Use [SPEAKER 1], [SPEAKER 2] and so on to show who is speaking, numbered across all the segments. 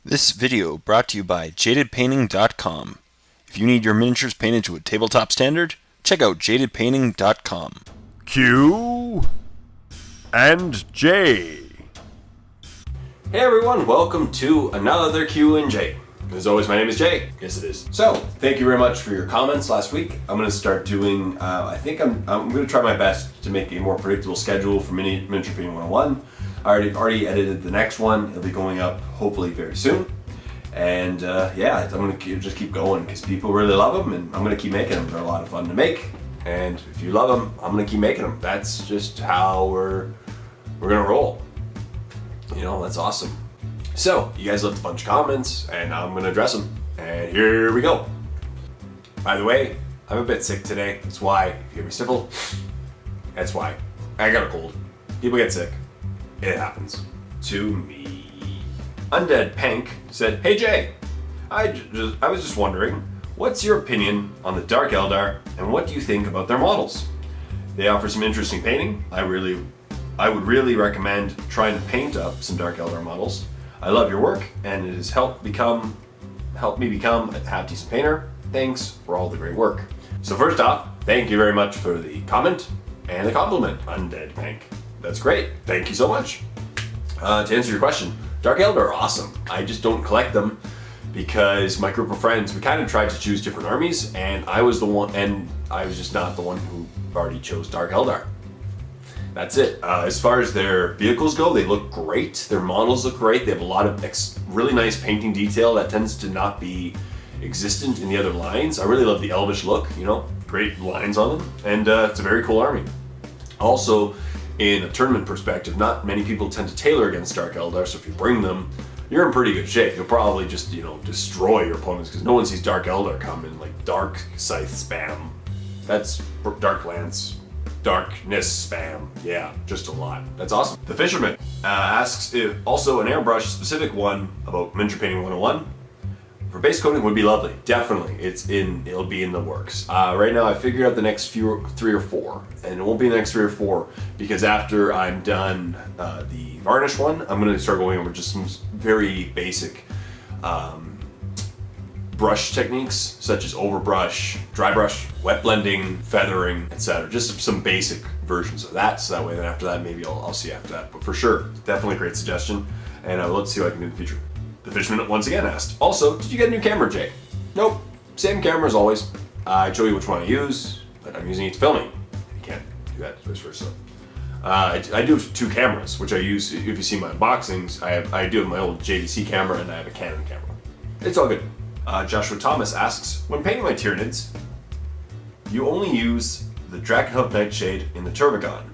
[SPEAKER 1] This video brought to you by jadedpainting.com. If you need your miniatures painted to a tabletop standard, check out jadedpainting.com.
[SPEAKER 2] Q and J.
[SPEAKER 3] Hey everyone, welcome to another Q and J. As always, my name is Jay. Yes, it is. So, thank you very much for your comments last week. I'm going to start doing, I think I'm going to try my best to make a more predictable schedule for Miniature Painting 101. I already edited the next one. It'll be going up hopefully very soon. And yeah, I'm going to just keep going because people really love them, and I'm going to keep making them. They're a lot of fun to make. And if you love them, I'm going to keep making them. That's just how we're going to roll. You know, that's awesome. So, you guys left a bunch of comments, and I'm going to address them. And here we go. By the way, I'm a bit sick today. That's why. If you hear me sniffle, that's why. I got a cold. People get sick. It happens. To me. Undead Pank said, "Hey Jay, I was just wondering, what's your opinion on the Dark Eldar, and what do you think about their models? They offer some interesting painting. I would really recommend trying to paint up some Dark Eldar models. I love your work, and it has helped me become a half-decent painter. Thanks for all the great work." So first off, thank you very much for the comment and the compliment, Undead Pank. That's great. Thank you so much. To answer your question, Dark Eldar are awesome. I just don't collect them because my group of friends, we kind of tried to choose different armies, and I was just not the one who already chose Dark Eldar. That's it. As far as their vehicles go, they look great. Their models look great. They have a lot of really nice painting detail that tends to not be existent in the other lines. I really love the elvish look, you know, great lines on them, and it's a very cool army. Also, in a tournament perspective, not many people tend to tailor against Dark Eldar, so if you bring them, you're in pretty good shape. You'll probably just, you know, destroy your opponents because no one sees Dark Eldar come in like Dark Scythe spam. That's Dark Lance. Darkness spam. Yeah, just a lot. That's awesome. The Fisherman asks if also an airbrush specific one about Miniature Painting 101 for base coating would be lovely. Definitely, it'll be in the works. Right now I figured out the next 3 or 4, and it won't be the next 3 or 4 because after I'm done the varnish one, I'm going to start going over just some very basic brush techniques such as overbrush, dry brush, wet blending, feathering, etc. Just some basic versions of that, so that way then after that maybe I'll see after that. But for sure, definitely a great suggestion, and let's see what I can do in the future. The Fisherman once again asked, also, did you get a new camera, Jay? Nope, same camera as always. I show you which one I use, but I'm using it to filming. You can't do that vice versa. I do have 2 cameras, which I use, if you see my unboxings, I do have my old JVC camera and I have a Canon camera. It's all good. Joshua Thomas asks, when painting my Tyranids, you only use the Hub Nightshade in the Turbogon.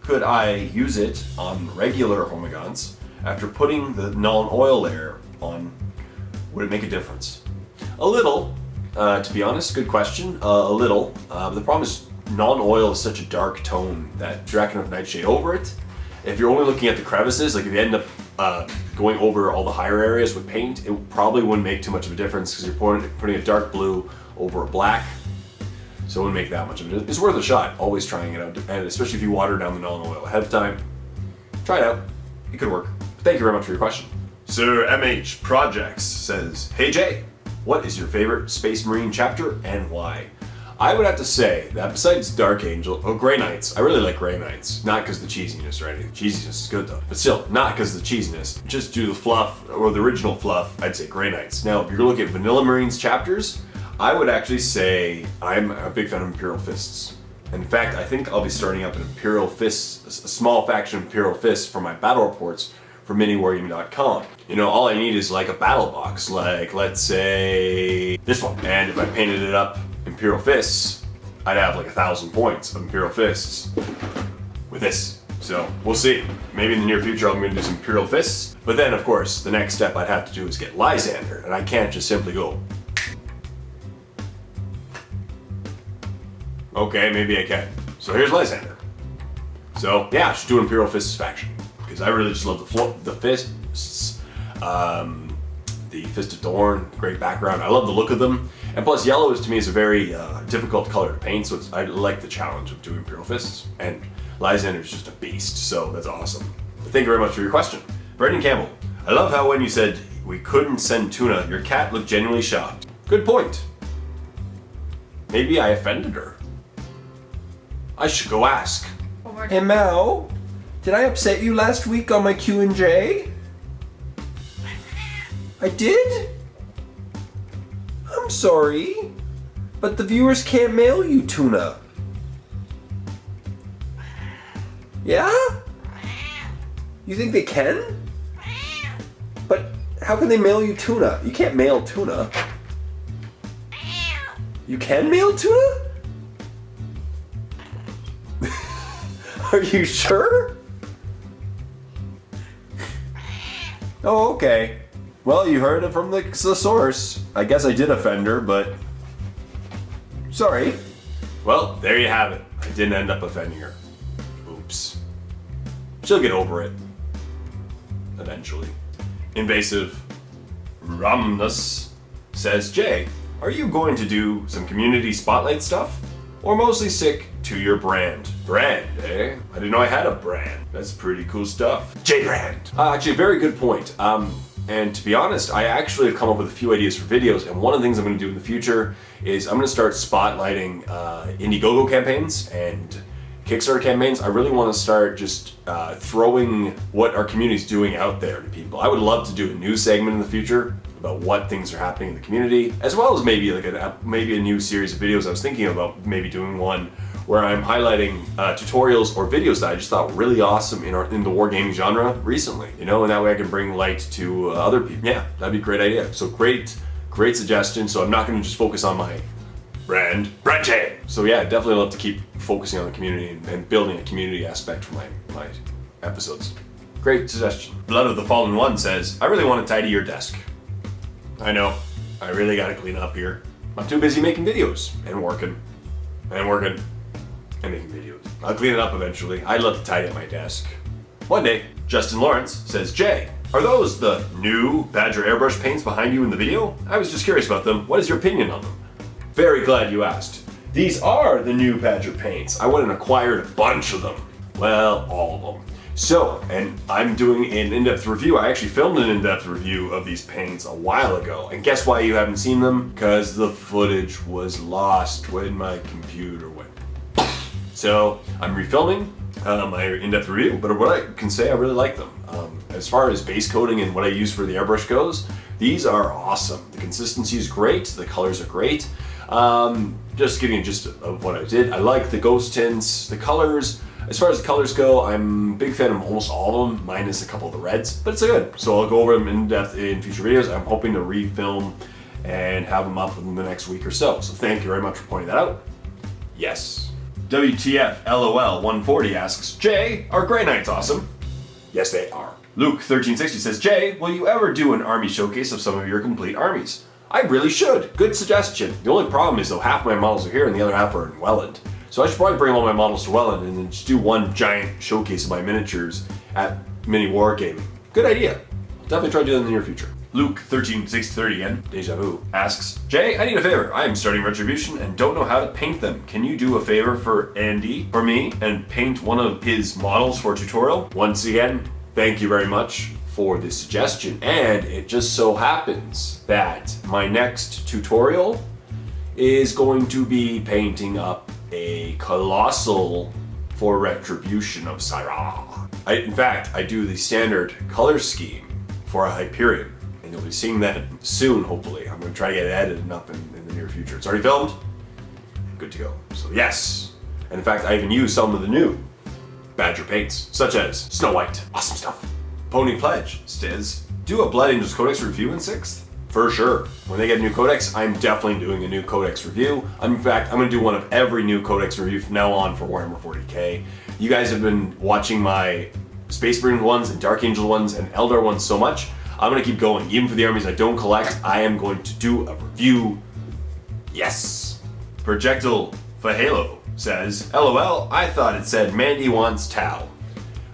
[SPEAKER 3] Could I use it on regular Homogons after putting the non-oil layer on? Would it make a difference? A little, to be honest, good question, a little. The problem is non-oil is such a dark tone that Hub Nightshade over it. If you're only looking at the crevices, like if you end up going over all the higher areas with paint, it probably wouldn't make too much of a difference because you're putting a dark blue over a black, so it wouldn't make that much of a difference. It's worth a shot, always trying it out, and especially if you water down the non-oil ahead of time. Try it out, it could work. Thank you very much for your question. Sir MH Projects says, "Hey Jay, what is your favorite Space Marine chapter and why?" I would have to say that besides Dark Angel, Grey Knights, I really like Grey Knights. Not because of the cheesiness or anything. Cheesiness is good though. But still, not because of the cheesiness. Just due to the fluff, or the original fluff, I'd say Grey Knights. Now, if you're looking at Vanilla Marines chapters, I would actually say I'm a big fan of Imperial Fists. In fact, I think I'll be starting up an Imperial Fist, a small faction of Imperial Fists for my battle reports for Miniwargamer.com. You know, all I need is like a battle box, like let's say this one. And if I painted it up Imperial Fists, I'd have like 1,000 points of Imperial Fists with this. So we'll see. Maybe in the near future I'm going to do some Imperial Fists. But then of course the next step I'd have to do is get Lysander, and I can't just simply go, okay, maybe I can. So here's Lysander. So yeah, I should do an Imperial Fists faction because I really just love the fists. The Fist of Dorn, great background. I love the look of them. And plus, yellow to me is a very difficult color to paint, so I like the challenge of doing Imperial Fists. And Lysander is just a beast, so that's awesome. But thank you very much for your question. Brendan Campbell, I love how when you said we couldn't send tuna, your cat looked genuinely shocked. Good point. Maybe I offended her. I should go ask. Hey Mao, did I upset you last week on my Q&J? I did? I'm sorry, but the viewers can't mail you tuna. Yeah? You think they can? But how can they mail you tuna? You can't mail tuna. You can mail tuna? Are you sure? Oh, okay. Well, you heard it from the source. I guess I did offend her, but... sorry. Well, there you have it. I didn't end up offending her. Oops. She'll get over it. Eventually. Invasive Rumnus says, Jay, are you going to do some community spotlight stuff? Or mostly stick to your brand? Brand, eh? I didn't know I had a brand. That's pretty cool stuff. J brand. Actually, a very good point. And to be honest, I actually have come up with a few ideas for videos, and one of the things I'm going to do in the future is I'm going to start spotlighting Indiegogo campaigns and Kickstarter campaigns. I really want to start just throwing what our community is doing out there to people. I would love to do a news segment in the future about what things are happening in the community, as well as maybe like maybe a new series of videos. I was thinking about maybe doing one where I'm highlighting tutorials or videos that I just thought were really awesome in the wargaming genre recently, you know, and that way I can bring light to other people. Yeah, that'd be a great idea. So great suggestion. So I'm not going to just focus on my brand J. So yeah, definitely love to keep focusing on the community and building a community aspect for my episodes. Great suggestion. Blood of the Fallen One says, I really want to tidy your desk. I know, I really got to clean up here. I'm too busy making videos and working and making videos. I'll clean it up eventually. I'd love to tidy up my desk. One day, Justin Lawrence says, Jay, are those the new Badger airbrush paints behind you in the video? I was just curious about them. What is your opinion on them? Very glad you asked. These are the new Badger paints. I went and acquired a bunch of them. Well, all of them. So, and I'm doing an in-depth review. I actually filmed an in-depth review of these paints a while ago. And guess why you haven't seen them? Because the footage was lost when my computer went. So, I'm refilming my in-depth review, but what I can say, I really like them. As far as base coating and what I use for the airbrush goes, these are awesome. The consistency is great, the colors are great. Just giving you a gist of what I did. I like the ghost tints, the colors. As far as the colors go, I'm a big fan of almost all of them, minus a couple of the reds, but it's good. So I'll go over them in depth in future videos. I'm hoping to refilm and have them up within the next week or so. So thank you very much for pointing that out. Yes. WTF LOL 140 asks, Jay, are Grey Knights awesome? Yes, they are. Luke 1360 says, Jay, will you ever do an army showcase of some of your complete armies? I really should. Good suggestion. The only problem is though half my models are here and the other half are in Welland. So I should probably bring all my models to Welland and then just do one giant showcase of my miniatures at Miniwargamer. Good idea. I'll definitely try to do that in the near future. Luke 136030 again, Deja Vu, asks, Jay, I need a favor. I am starting Retribution and don't know how to paint them. Can you do a favor for Andy, for me, and paint one of his models for a tutorial? Once again, thank you very much for the suggestion. And it just so happens that my next tutorial is going to be painting up a Colossal for Retribution of Syrah. In fact, I do the standard color scheme for a Hyperion, and you'll be seeing that soon, hopefully. I'm going to try to get it edited up in the near future. It's already filmed. Good to go. So yes. And in fact, I even use some of the new Badger paints, such as Snow White. Awesome stuff. Pony Pledge says, do a Blood Angels Codex review in 6th? For sure. When they get a new Codex, I'm definitely doing a new Codex review. In fact, I'm going to do one of every new Codex review from now on for Warhammer 40k. You guys have been watching my Space Marine ones and Dark Angel ones and Eldar ones so much. I'm going to keep going. Even for the armies I don't collect, I am going to do a review. Yes. Projectile Fahalo says, LOL, I thought it said Mandy wants Tau.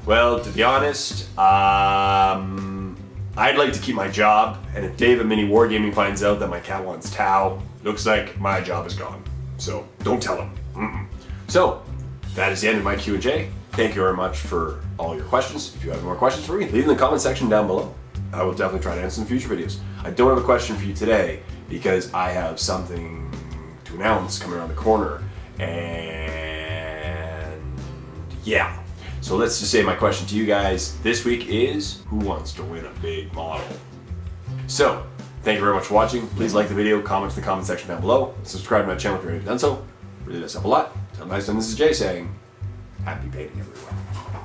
[SPEAKER 3] Well, to be honest, I'd like to keep my job, and if Dave at Miniwargaming finds out that my cat wants Tau, looks like my job is gone. So, don't tell him. So, that is the end of my Q&A. Thank you very much for all your questions. If you have more questions for me, leave them in the comment section down below. I will definitely try to answer in future videos. I don't have a question for you today because I have something to announce coming around the corner, and yeah. So let's just say my question to you guys this week is, who wants to win a big model? So, thank you very much for watching. Please like the video, comment in the comment section down below, and subscribe to my channel if you haven't done so. Really does help a lot. Until next time, this is Jay saying, happy painting everyone.